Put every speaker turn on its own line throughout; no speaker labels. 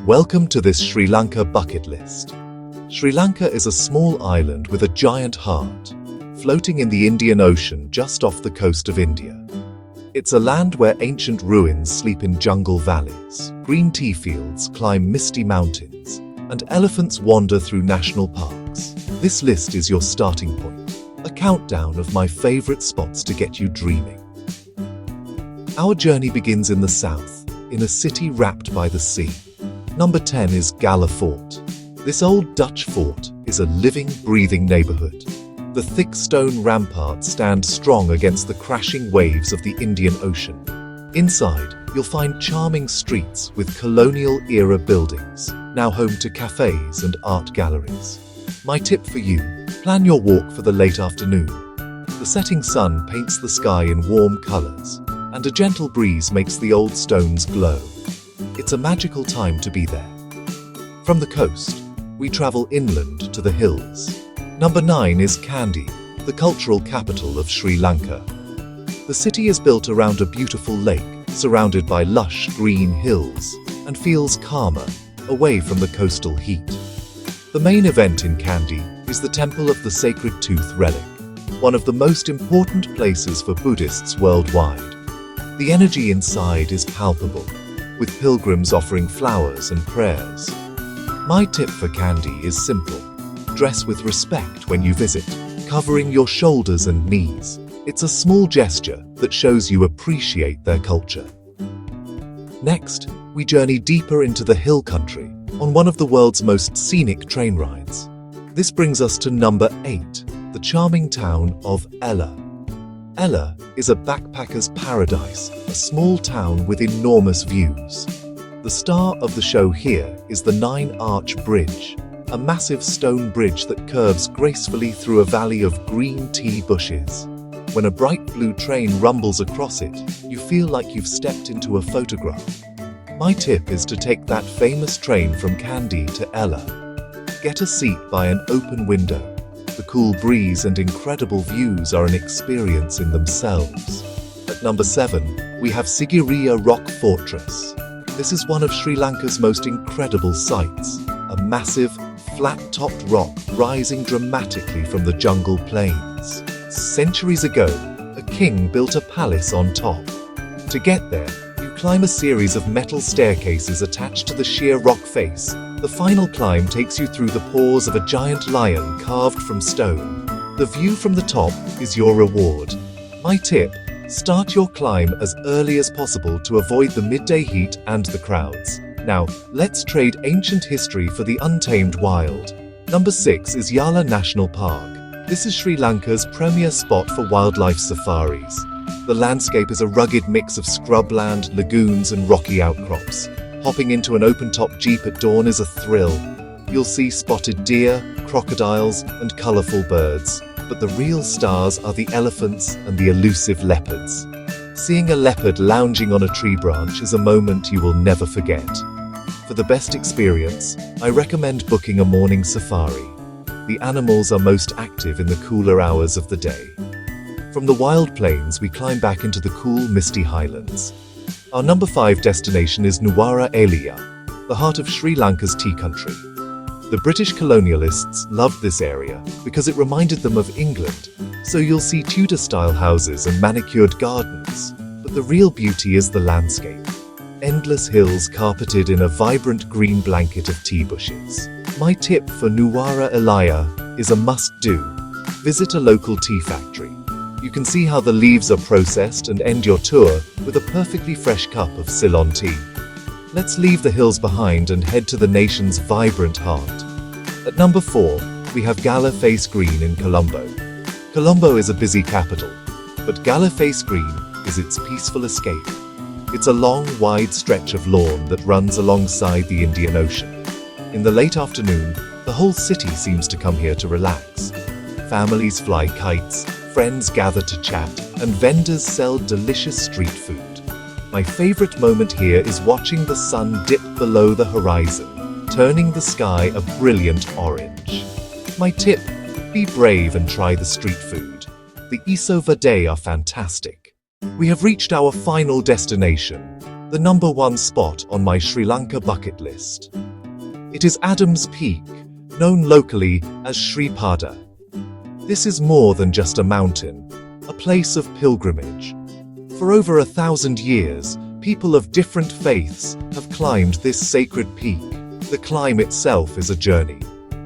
Welcome to this Sri Lanka bucket list. Sri Lanka is a small island with a giant heart, floating in the Indian Ocean just off the coast of India. It's a land where ancient ruins sleep in jungle valleys, green tea fields climb misty mountains, and elephants wander through national parks. This list is your starting point, a countdown of my favorite spots to get you dreaming. Our journey begins in the south, in a city wrapped by the sea. Number 10 is Galle Fort. This old Dutch fort is a living, breathing neighborhood. The thick stone ramparts stand strong against the crashing waves of the Indian Ocean. Inside, you'll find charming streets with colonial-era buildings, now home to cafes and art galleries. My tip for you, plan your walk for the late afternoon. The setting sun paints the sky in warm colors, and a gentle breeze makes the old stones glow. It's a magical time to be there. From the coast, we travel inland to the hills. Number 9 is Kandy, the cultural capital of Sri Lanka. The city is built around a beautiful lake, surrounded by lush green hills, and feels calmer, away from the coastal heat. The main event in Kandy is the Temple of the Sacred Tooth Relic, one of the most important places for Buddhists worldwide. The energy inside is palpable, with pilgrims offering flowers and prayers. My tip for Kandy is simple. Dress with respect when you visit, covering your shoulders and knees. It's a small gesture that shows you appreciate their culture. Next, we journey deeper into the hill country on one of the world's most scenic train rides. This brings us to number 8, the charming town of Yala. Yala is a backpacker's paradise, a small town with enormous views. The star of the show here is the 9-arch bridge, a massive stone bridge that curves gracefully through a valley of green tea bushes. When a bright blue train rumbles across it, you feel like you've stepped into a photograph. My tip is to take that famous train from Kandy to Yala. Get a seat by an open window. The cool breeze and incredible views are an experience in themselves. At number 7, we have Sigiriya Rock Fortress. This is one of Sri Lanka's most incredible sights, a massive, flat-topped rock rising dramatically from the jungle plains. Centuries ago, a king built a palace on top. To get there, you climb a series of metal staircases attached to the sheer rock face. The final climb takes you through the paws of a giant lion carved from stone. The view from the top is your reward. My tip, start your climb as early as possible to avoid the midday heat and the crowds. Now, let's trade ancient history for the untamed wild. Number 6 is Yala National Park. This is Sri Lanka's premier spot for wildlife safaris. The landscape is a rugged mix of scrubland, lagoons, and rocky outcrops. Hopping into an open-top jeep at dawn is a thrill. You'll see spotted deer, crocodiles, and colorful birds. But the real stars are the elephants and the elusive leopards. Seeing a leopard lounging on a tree branch is a moment you will never forget. For the best experience, I recommend booking a morning safari. The animals are most active in the cooler hours of the day. From the wild plains, we climb back into the cool, misty highlands. Our number 5 destination is Nuwara Eliya, the heart of Sri Lanka's tea country. The British colonialists loved this area because it reminded them of England, so you'll see Tudor-style houses and manicured gardens. But the real beauty is the landscape. Endless hills carpeted in a vibrant green blanket of tea bushes. My tip for Nuwara Eliya is a must-do. Visit a local tea factory. You can see how the leaves are processed and end your tour with a perfectly fresh cup of Ceylon tea. Let's leave the hills behind and head to the nation's vibrant heart. At number 4, we have Galle Face Green in Colombo. Colombo is a busy capital, but Galle Face Green is its peaceful escape. It's a long, wide stretch of lawn that runs alongside the Indian Ocean. In the late afternoon, the whole city seems to come here to relax. Families fly kites, friends gather to chat, and vendors sell delicious street food. My favorite moment here is watching the sun dip below the horizon, turning the sky a brilliant orange. My tip, be brave and try the street food. The iso vade are fantastic. We have reached our final destination, the number one spot on my Sri Lanka bucket list. It is Adam's Peak, known locally as Sri Pada. This is more than just a mountain, a place of pilgrimage. For over 1,000 years, people of different faiths have climbed this sacred peak. The climb itself is a journey.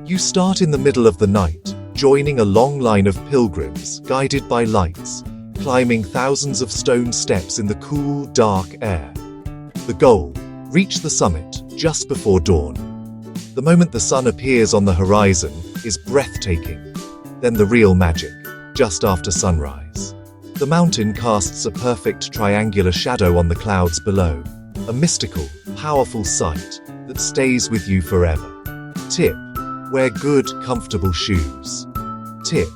You start in the middle of the night, joining a long line of pilgrims guided by lights, climbing thousands of stone steps in the cool, dark air. The goal: reach the summit just before dawn. The moment the sun appears on the horizon is breathtaking. Then the real magic, just after sunrise. The mountain casts a perfect triangular shadow on the clouds below, a mystical, powerful sight that stays with you forever. Tip: wear good, comfortable shoes. Tip: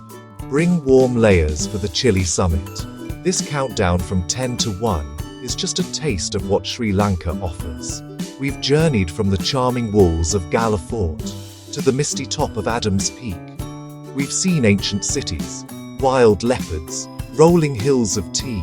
bring warm layers for the chilly summit. This countdown from 10 to 1 is just a taste of what Sri Lanka offers. We've journeyed from the charming walls of Galle Fort to the misty top of Adam's Peak. We've seen ancient cities, wild leopards, rolling hills of tea.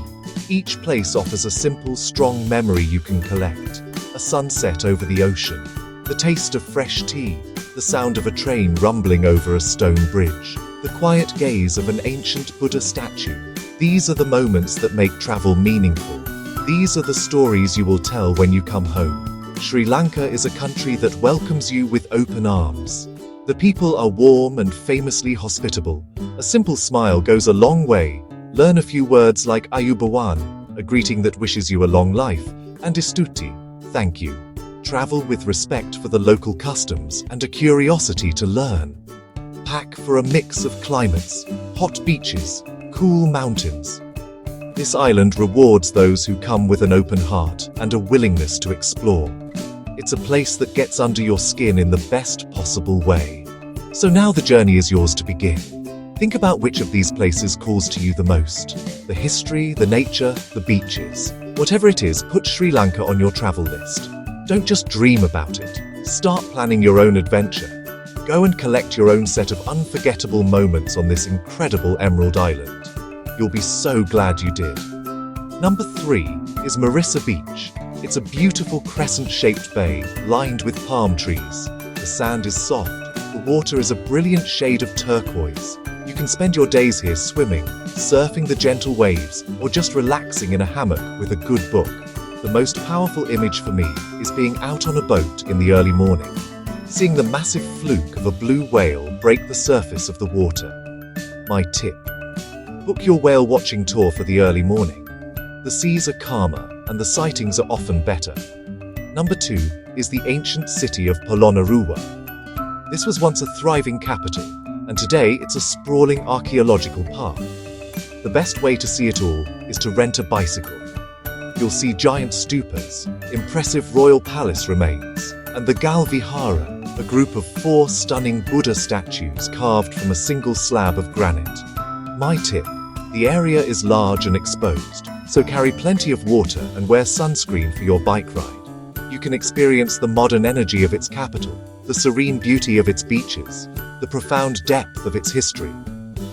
Each place offers a simple, strong memory you can collect. A sunset over the ocean, the taste of fresh tea, the sound of a train rumbling over a stone bridge, the quiet gaze of an ancient Buddha statue. These are the moments that make travel meaningful. These are the stories you will tell when you come home. Sri Lanka is a country that welcomes you with open arms. The people are warm and famously hospitable. A simple smile goes a long way. Learn a few words like Ayubawan, a greeting that wishes you a long life, and Istuti, thank you. Travel with respect for the local customs and a curiosity to learn. Pack for a mix of climates, hot beaches, cool mountains. This island rewards those who come with an open heart and a willingness to explore. It's a place that gets under your skin in the best possible way. So now the journey is yours to begin. Think about which of these places calls to you the most. The history, the nature, the beaches. Whatever it is, put Sri Lanka on your travel list. Don't just dream about it. Start planning your own adventure. Go and collect your own set of unforgettable moments on this incredible Emerald Island. You'll be so glad you did. Number 3 is Marissa Beach. It's a beautiful crescent-shaped bay lined with palm trees. The sand is soft. The water is a brilliant shade of turquoise. You can spend your days here swimming, surfing the gentle waves, or just relaxing in a hammock with a good book. The most powerful image for me is being out on a boat in the early morning, seeing the massive fluke of a blue whale break the surface of the water. My tip: book your whale watching tour for the early morning. The seas are calmer and the sightings are often better. Number 2 is the ancient city of Polonnaruwa. This was once a thriving capital, and today it's a sprawling archaeological park. The best way to see it all is to rent a bicycle. You'll see giant stupas, impressive royal palace remains, and the Galle Vihara, a group of 4 stunning Buddha statues carved from a single slab of granite. My tip: the area is large and exposed, so carry plenty of water and wear sunscreen for your bike ride. You can experience the modern energy of its capital, the serene beauty of its beaches, the profound depth of its history.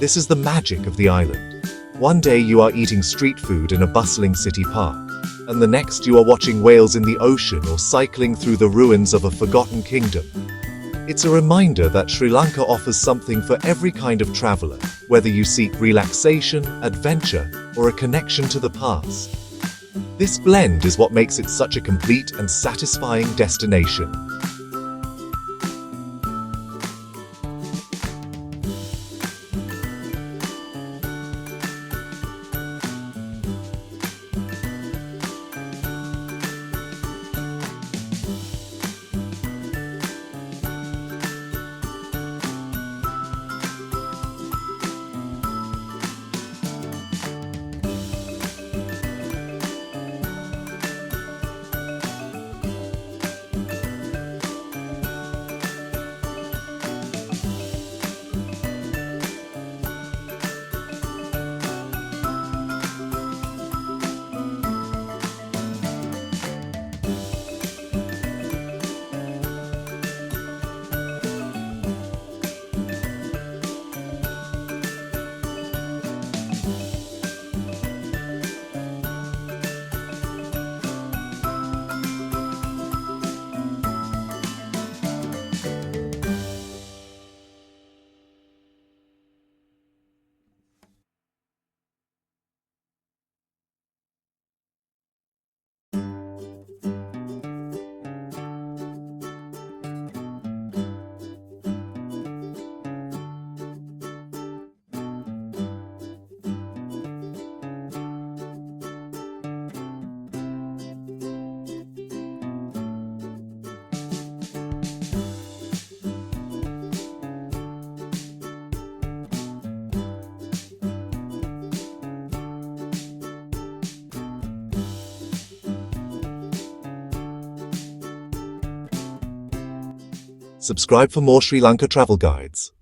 This is the magic of the island. One day you are eating street food in a bustling city park, and the next you are watching whales in the ocean or cycling through the ruins of a forgotten kingdom. It's a reminder that Sri Lanka offers something for every kind of traveler, whether you seek relaxation, adventure, or a connection to the past. This blend is what makes it such a complete and satisfying destination. Subscribe for more Sri Lanka travel guides.